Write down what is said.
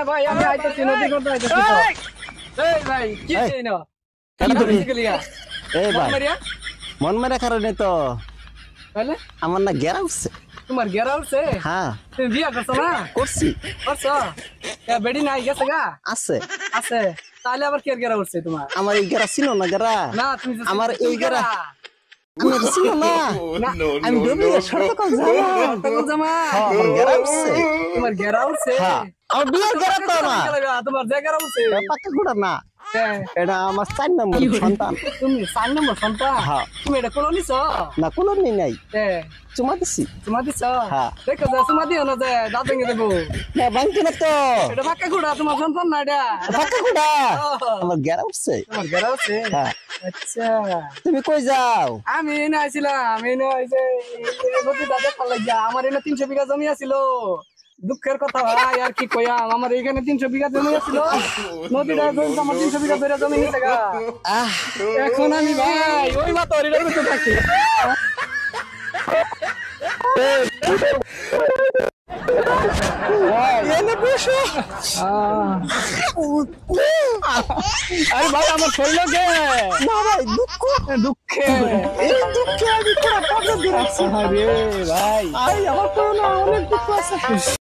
ভাই আমি আইতেছি নদী করতে আইতেছি তো এই ভাই কি চাই না কেন তুমি গলিয়া এই ভাই মারিয়া মন মেরা কারণে তো বলে আমার না গেরা উঠছে। তোমার গেরা উঠছে হ্যাঁ তুমি বিয়া করছো না করছি। করছো এ বেডি নাই গেছে গা আছে আছে তাহলে আবার কে গেরা উঠছে তোমার আমার এই গেরা ছিল না গেরা না তুমি আমার এই গেরা আমি ছিল না আমি ডুবে শর্ত কল জামা তখন জামা আমার গেরা উঠছে। তোমার গেরা উঠছে হ্যাঁ আমার বিয়ের গেরা তো না তোমার যে গেরা উঠছে পাকা ঘোড়া না হ্যাঁ। এটা আমার 4 নম্বর সন্তান। তুমি 4 নম্বর সন্তান হ্যাঁ তুমি এটা কোন নিছো না কোনো নি নাই হ্যাঁ চুমা দিছি। তোমা দিছ হ্যাঁ। দেখো যা তোমা দিও না যে দাঁত ভেঙে দেবো না বাংকি না তো এটা পাক্কা ঘোড়া তোমার সন্তান না এটা পাকা ঘোড়া ও, আমার গেরা উঠছে। তোমার গেরা উঠছে হ্যাঁ আচ্ছা তুমি কই যাও? আমি এনে আইছিলাম আমি এনে এই যে নদী দাদা ভাল লাগিয়া আমার এনে 300 বিঘা জমি আছিল দুঃখের কথা ভাই আর কি কইয়াম আমার এখানে 300 বিঘা জমি আছিল নদীটা আমার 300 বিঘা ধরে জমি নিছে গা আহ এখন আমি ভাই ওই মা তোর এটার ভিতরে থাকি এনে বসো। আরে ভাই আমার শরীর কে না ভাই দুঃখে এই দুঃখে আমি পুরো পাগল দিয়ে রাখছি। আরে ভাই আই আমার কোনো না অনেক দুঃখ আছে।